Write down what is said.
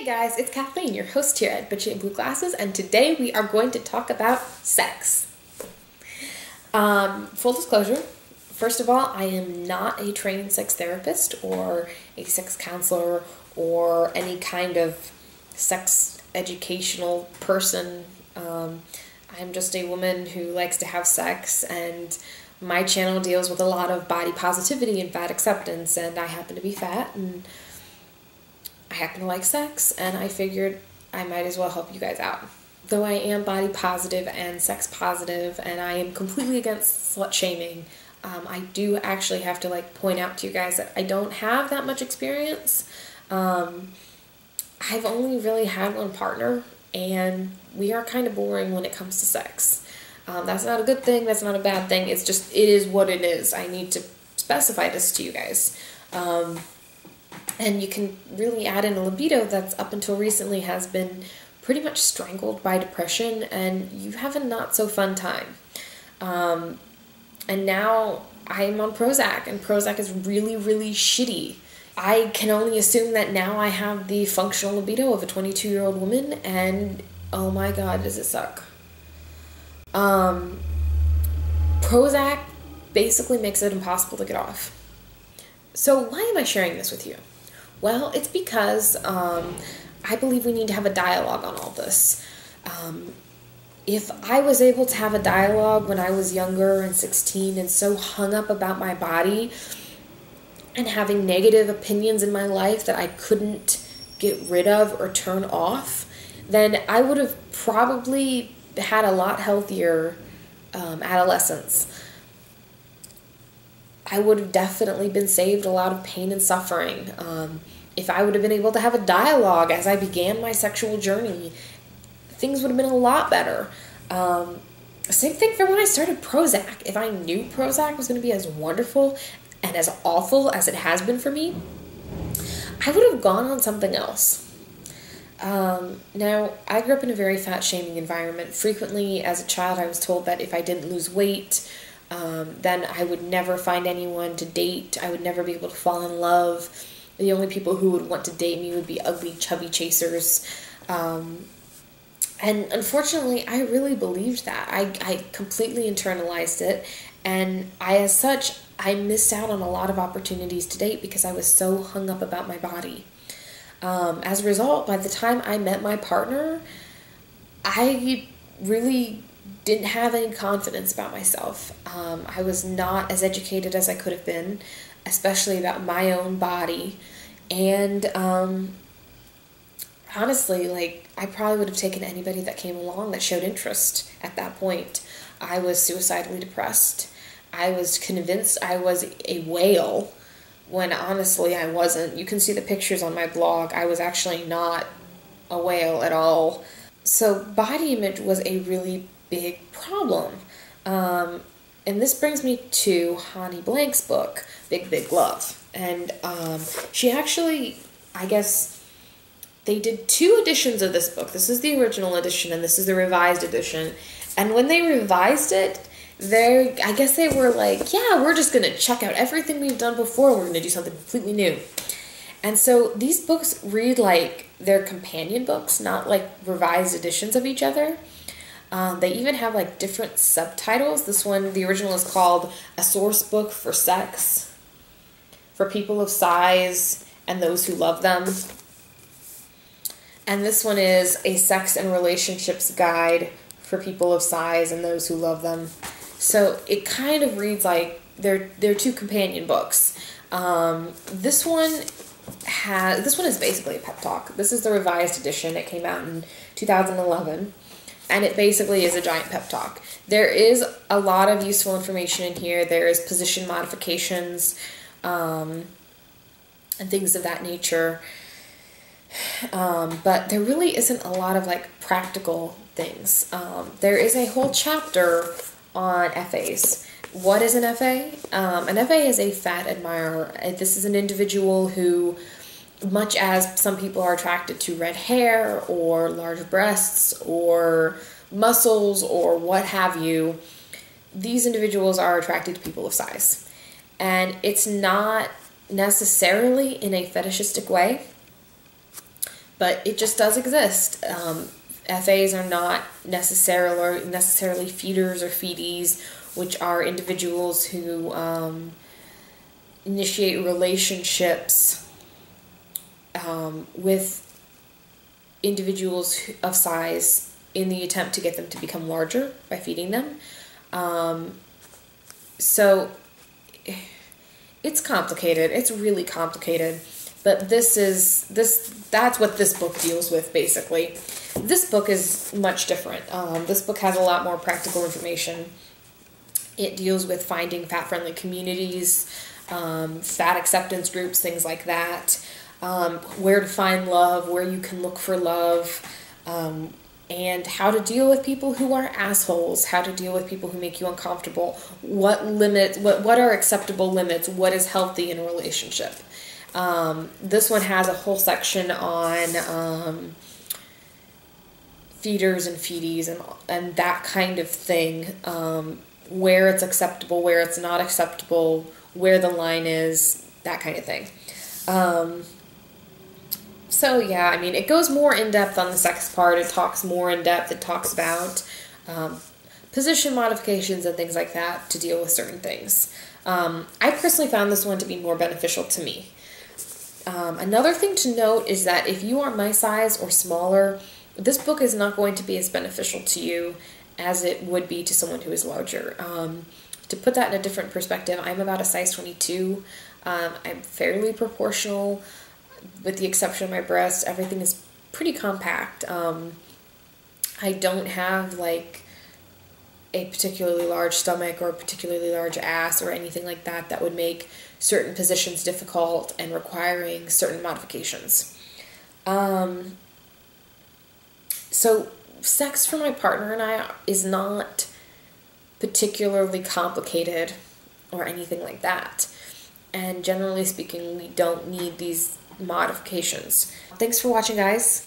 Hey guys, it's Kathleen, your host here at Bitchy and Blue Glasses, and today we are going to talk about sex. Full disclosure, first of all, I am not a trained sex therapist or a sex counselor or any kind of sex educational person. I'm just a woman who likes to have sex, and my channel deals with a lot of body positivity and fat acceptance, and I happen to be fat, and I happen to like sex, and I figured I might as well help you guys out. Though I am body positive and sex positive, and I am completely against slut shaming, I do actually have to point out to you guys that I don't have that much experience. I've only really had one partner, and we are kind of boring when it comes to sex. That's not a good thing, that's not a bad thing, it is what it is. I need to specify this to you guys. And you can really add in a libido that's up until recently has been pretty much strangled by depression, and you have a not so fun time. And now I'm on Prozac, and Prozac is really, really shitty. I can only assume that now I have the functional libido of a 22-year-old woman, and oh my god, does it suck. Prozac basically makes it impossible to get off. So why am I sharing this with you? Well, it's because I believe we need to have a dialogue on all this. If I was able to have a dialogue when I was younger and 16 and so hung up about my body and having negative opinions in my life that I couldn't get rid of or turn off, then I would have probably had a lot healthier adolescence. I would have definitely been saved a lot of pain and suffering. If I would have been able to have a dialogue as I began my sexual journey, things would have been a lot better. Same thing for when I started Prozac. If I knew Prozac was going to be as wonderful and as awful as it has been for me, I would have gone on something else. Now, I grew up in a very fat-shaming environment. Frequently, as a child, I was told that if I didn't lose weight, then I would never find anyone to date. I would never be able to fall in love. The only people who would want to date me would be ugly, chubby chasers. And unfortunately, I really believed that. I completely internalized it. And as such, I missed out on a lot of opportunities to date because I was so hung up about my body. As a result, by the time I met my partner, I really didn't have any confidence about myself. I was not as educated as I could have been, especially about my own body. And honestly, I probably would have taken anybody that came along that showed interest at that point. I was suicidally depressed. I was convinced I was a whale when honestly I wasn't. You can see the pictures on my blog. I was actually not a whale at all. So body image was a really big problem. And this brings me to Hanne Blank's book, Big Big Love. And she actually, I guess, they did 2 editions of this book. This is the original edition and this is the revised edition. And when they revised it, I guess they were like, yeah, we're just going to check out everything we've done before. We're going to do something completely new. And so these books read like they're companion books, not like revised editions of each other. They even have different subtitles. This one, the original, is called A Source Book for Sex, for People of Size and Those Who Love Them. And this one is A Sex and Relationships Guide for People of Size and Those Who Love Them. So it kind of reads like they're 2 companion books. This one is basically a pep talk. This is the revised edition. It came out in 2011. And it basically is a giant pep talk. There is a lot of useful information in here. There is position modifications and things of that nature. But there really isn't a lot of practical things. There is a whole chapter on FAs. What is an FA? An FA is a fat admirer. This is an individual who, much as some people are attracted to red hair or large breasts or muscles or what have you, these individuals are attracted to people of size. And it's not necessarily in a fetishistic way, but it just does exist. FAs are not necessarily feeders or feedies, which are individuals who initiate relationships with individuals of size in the attempt to get them to become larger by feeding them. So it's complicated. It's really complicated. But that's what this book deals with, basically. This book is much different. This book has a lot more practical information. It deals with finding fat-friendly communities, fat acceptance groups, things like that, where to find love, where you can look for love, and how to deal with people who are assholes, how to deal with people who make you uncomfortable, what are acceptable limits, what is healthy in a relationship. This one has a whole section on feeders and feedies and that kind of thing, where it's acceptable, where it's not acceptable, where the line is, that kind of thing. So yeah, I mean, it goes more in depth on the sex part. It talks more in depth. It talks about position modifications and things like that to deal with certain things. I personally found this one to be more beneficial to me. Another thing to note is that if you are my size or smaller, this book is not going to be as beneficial to you as it would be to someone who is larger. To put that in a different perspective, I'm about a size 22. I'm fairly proportional, with the exception of my breasts. Everything is pretty compact. I don't have like a particularly large stomach or a particularly large ass or anything like that that would make certain positions difficult and requiring certain modifications. So sex for my partner and I is not particularly complicated or anything like that. And generally speaking, we don't need these modifications. Thanks for watching, guys.